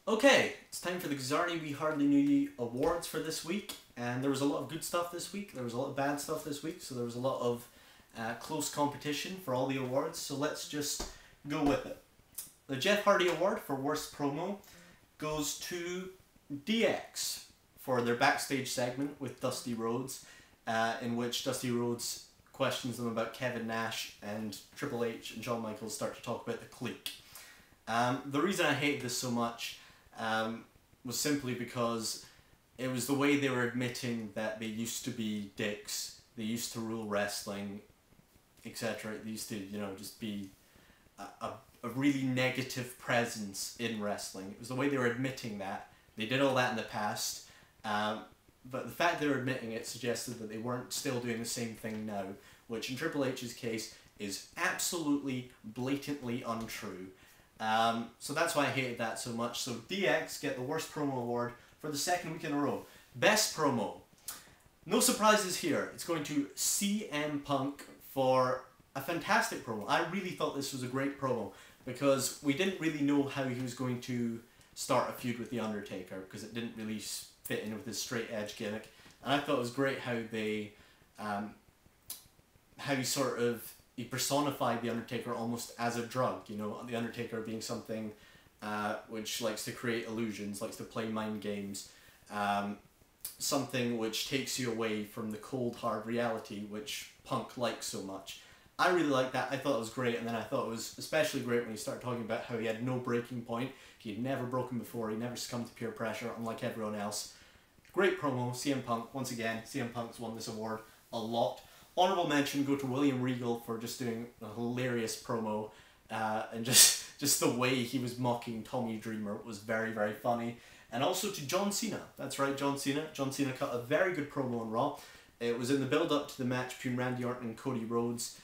Okay, it's time for the kizarnywehrdlyknewye awards for this week, and there was a lot of good stuff this week, there was a lot of bad stuff this week, so there was a lot of close competition for all the awards, so let's just go with it. The Jeff Hardy Award for Worst Promo goes to DX for their backstage segment with Dusty Rhodes, in which Dusty Rhodes questions them about Kevin Nash, and Triple H and Shawn Michaels start to talk about the clique. The reason I hated this so much was simply because it was the way they were admitting that they used to be dicks, they used to rule wrestling, etc. They used to, you know, just be a really negative presence in wrestling. It was the way they were admitting that. They did all that in the past, but the fact they were admitting it suggested that they weren't still doing the same thing now, which in Triple H's case is absolutely blatantly untrue. So that's why I hated that so much. So DX get the Worst Promo Award for the second week in a row. Best Promo. No surprises here. It's going to CM Punk for a fantastic promo. I really thought this was a great promo because we didn't really know how he was going to start a feud with The Undertaker because it didn't really fit in with his straight edge gimmick. And I thought it was great how they, he personified The Undertaker almost as a drug, you know, The Undertaker being something which likes to create illusions, likes to play mind games, something which takes you away from the cold hard reality which Punk likes so much. I really liked that, I thought it was great, and then I thought it was especially great when he started talking about how he had no breaking point, he had never broken before, he never succumbed to peer pressure, unlike everyone else. Great promo, CM Punk, once again, CM Punk's won this award a lot. Honourable mention go to William Regal for just doing a hilarious promo, and just the way he was mocking Tommy Dreamer was very, very funny. And also to John Cena, that's right, John Cena. John Cena cut a very good promo on Raw. It was in the build-up to the match between Randy Orton and Cody Rhodes,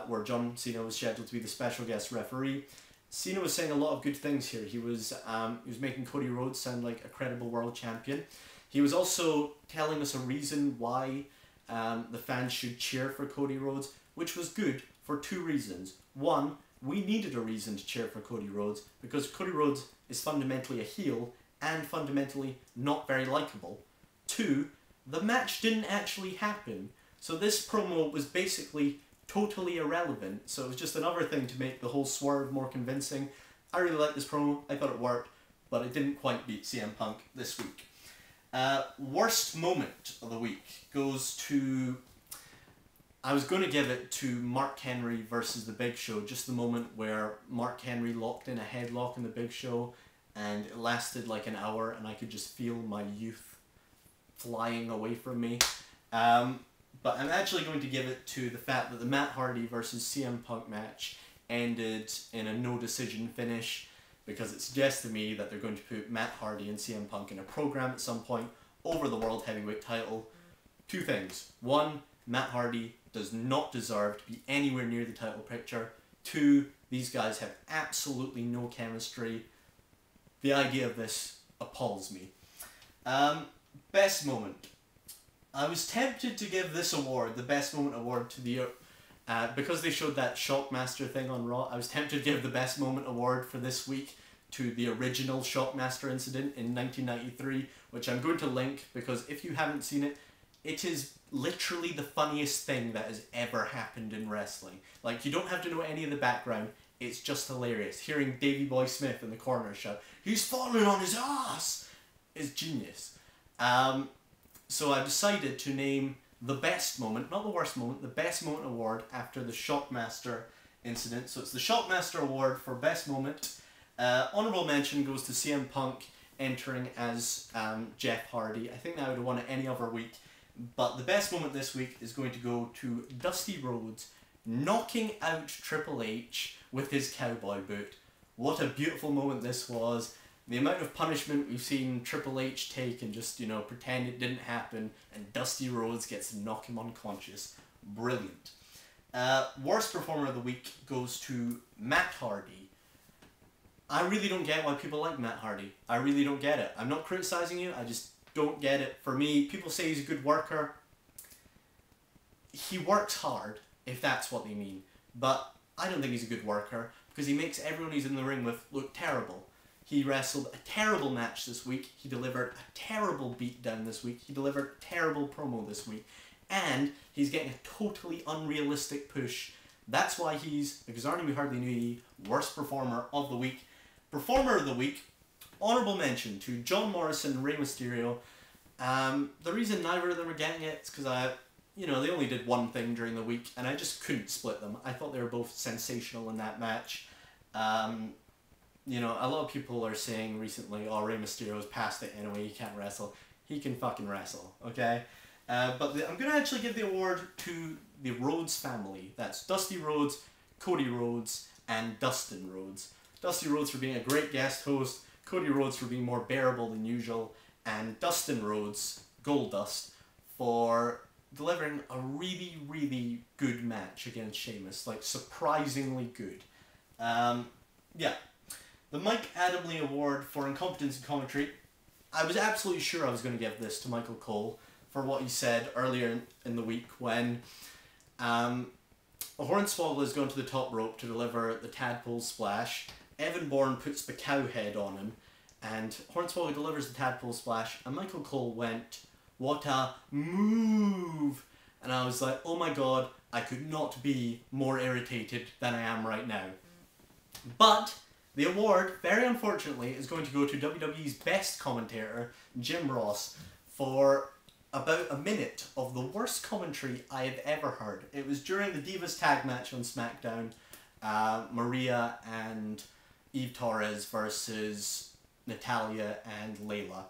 where John Cena was scheduled to be the special guest referee. Cena was saying a lot of good things here. He was making Cody Rhodes sound like a credible world champion. He was also telling us a reason why the fans should cheer for Cody Rhodes, which was good for two reasons. One, we needed a reason to cheer for Cody Rhodes because Cody Rhodes is fundamentally a heel and fundamentally not very likable. Two, the match didn't actually happen, so this promo was basically totally irrelevant, so it was just another thing to make the whole swerve more convincing. I really liked this promo, I thought it worked, but it didn't quite beat CM Punk this week. Worst moment of the week goes to, I was going to give it to Mark Henry versus The Big Show, just the moment where Mark Henry locked in a headlock in The Big Show and it lasted like an hour and I could just feel my youth flying away from me. But I'm actually going to give it to the fact that the Matt Hardy versus CM Punk match ended in a no decision finish, because it suggests to me that they're going to put Matt Hardy and CM Punk in a program at some point over the World Heavyweight title. Two things. One, Matt Hardy does not deserve to be anywhere near the title picture. Two, these guys have absolutely no chemistry. The idea of this appalls me. Best moment. I was tempted to give this award, the Best Moment Award, to the... because they showed that Shockmaster thing on Raw, I was tempted to give the Best Moment Award for this week to the original Shockmaster incident in 1993, which I'm going to link because if you haven't seen it, it is literally the funniest thing that has ever happened in wrestling. Like, you don't have to know any of the background, it's just hilarious. Hearing Davey Boy Smith in the corner shout, "He's falling on his ass!" is genius. So I decided to name the best moment, not the worst moment, the best moment award after the Shockmaster incident. So it's the Shockmaster Award for best moment. Honourable mention goes to CM Punk entering as Jeff Hardy. I think that I would have won it any other week. But the best moment this week is going to go to Dusty Rhodes knocking out Triple H with his cowboy boot. What a beautiful moment this was. The amount of punishment we've seen Triple H take and just, you know, pretend it didn't happen, and Dusty Rhodes gets to knock him unconscious. Brilliant. Worst performer of the week goes to Matt Hardy. I really don't get why people like Matt Hardy. I really don't get it. I'm not criticising you, I just don't get it. For me, people say he's a good worker. He works hard, if that's what they mean. But I don't think he's a good worker, because he makes everyone he's in the ring with look terrible. He wrestled a terrible match this week. He delivered a terrible beatdown this week. He delivered a terrible promo this week. And he's getting a totally unrealistic push. That's why he's the kizarnywehrdlyknewye worst performer of the week. Performer of the week, honourable mention to John Morrison and Rey Mysterio. The reason neither of them are getting it is because they only did one thing during the week, and I just couldn't split them. I thought they were both sensational in that match. A lot of people are saying recently, oh, Rey Mysterio's past it anyway, he can't wrestle. He can fucking wrestle, okay? I'm going to actually give the award to the Rhodes family. That's Dusty Rhodes, Cody Rhodes, and Dustin Rhodes. Dusty Rhodes for being a great guest host, Cody Rhodes for being more bearable than usual, and Dustin Rhodes, Goldust, for delivering a really, really good match against Sheamus. Like, surprisingly good. Yeah. The Mike Adamle Award for Incompetence in Commentary. I was absolutely sure I was going to give this to Michael Cole for what he said earlier in the week when Hornswoggle is going to the top rope to deliver the tadpole splash. Evan Bourne puts the cow head on him, and Hornswoggle delivers the tadpole splash, and Michael Cole went, "What a move!" And I was like, oh my god, I could not be more irritated than I am right now. But the award, very unfortunately, is going to go to WWE's best commentator, Jim Ross, for about a minute of the worst commentary I have ever heard. It was during the Divas tag match on SmackDown, Maria and Eve Torres versus Natalya and Layla.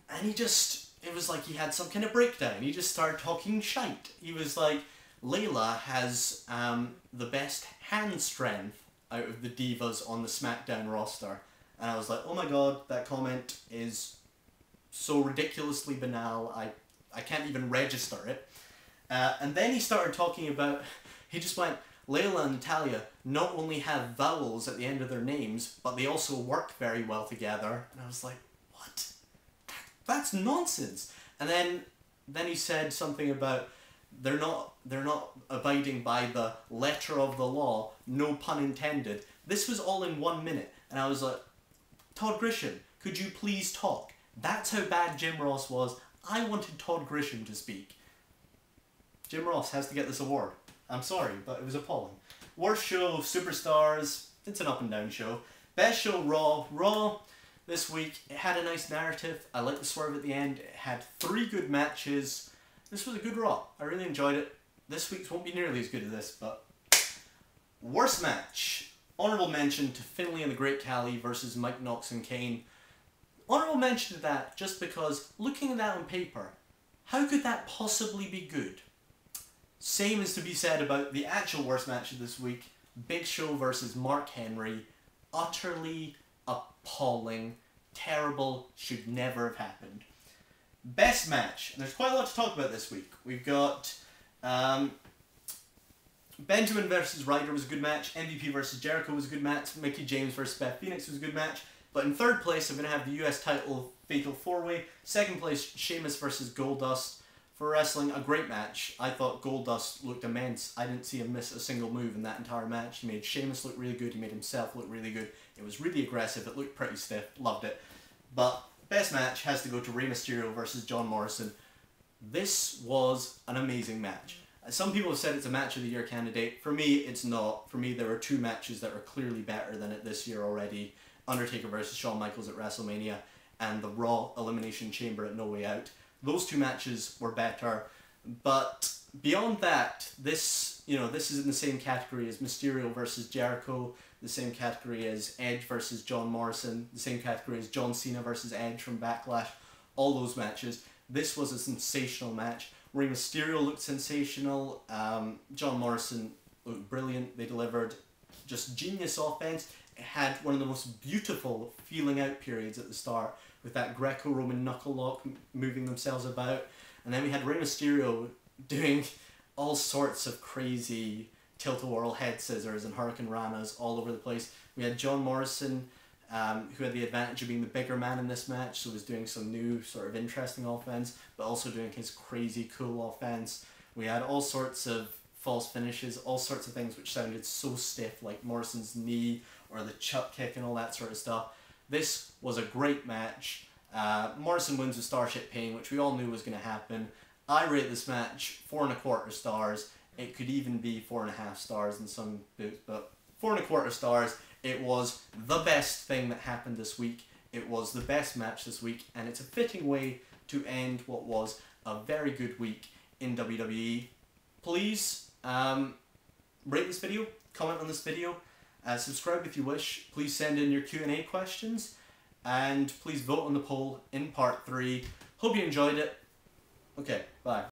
And it was like he had some kind of breakdown. He just started talking shite. He was like, Layla has the best hand strength out of the divas on the SmackDown roster. And I was like, oh my god, that comment is so ridiculously banal, I can't even register it. And then he started talking about, he just went, Layla and Natalya not only have vowels at the end of their names, but they also work very well together. And I was like, what? That's nonsense. And then he said something about they're not abiding by the letter of the law, no pun intended. This was all in 1 minute. And I was like, Todd Grisham, could you please talk? That's how bad Jim Ross was. I wanted Todd Grisham to speak. Jim Ross has to get this award. I'm sorry, but it was appalling. Worst show of Superstars. It's an up and down show. Best show, Raw. Raw, this week, it had a nice narrative. I liked the swerve at the end. It had 3 good matches. This was a good Raw. I really enjoyed it. This week's won't be nearly as good as this, but... Worst match. Honourable mention to Finlay and the Great Khali versus Mike, Knox and Kane. Honourable mention to that just because, looking at that on paper, how could that possibly be good? Same is to be said about the actual worst match of this week, Big Show versus Mark Henry. Utterly appalling, terrible, should never have happened. Best match, and there's quite a lot to talk about this week. We've got Benjamin versus Ryder was a good match, MVP versus Jericho was a good match, Mickie James versus Beth Phoenix was a good match, but in third place I'm going to have the US title Fatal 4-Way, second place Sheamus versus Goldust. For wrestling, a great match. I thought Goldust looked immense. I didn't see him miss a single move in that entire match. He made Sheamus look really good, he made himself look really good. It was really aggressive, it looked pretty stiff, loved it. But best match has to go to Rey Mysterio versus John Morrison. This was an amazing match. Some people have said it's a match of the year candidate. For me, it's not. For me, there are 2 matches that are clearly better than it this year already. Undertaker versus Shawn Michaels at WrestleMania and the Raw Elimination Chamber at No Way Out. Those 2 matches were better, but beyond that, this is in the same category as Mysterio versus Jericho, the same category as Edge versus John Morrison, the same category as John Cena versus Edge from Backlash, all those matches. This was a sensational match. Rey Mysterio looked sensational, John Morrison looked brilliant, they delivered just genius offense. It had one of the most beautiful feeling out periods at the start, with that Greco-Roman knuckle lock moving themselves about. And then we had Rey Mysterio doing all sorts of crazy tilt-a-whirl head scissors and Hurricane Ranas all over the place. We had John Morrison, who had the advantage of being the bigger man in this match, so was doing some new sort of interesting offense, but also doing his crazy cool offense. We had all sorts of false finishes, all sorts of things which sounded so stiff, like Morrison's knee or the chuck kick and all that sort of stuff. This was a great match. Morrison wins with Starship Pain, which we all knew was going to happen. I rate this match 4.25 stars. It could even be 4.5 stars in some books, but 4.25 stars. It was the best thing that happened this week. It was the best match this week, and it's a fitting way to end what was a very good week in WWE. Please rate this video, comment on this video, subscribe if you wish. Please send in your Q&A questions, and please vote on the poll in part 3. Hope you enjoyed it. Okay, bye.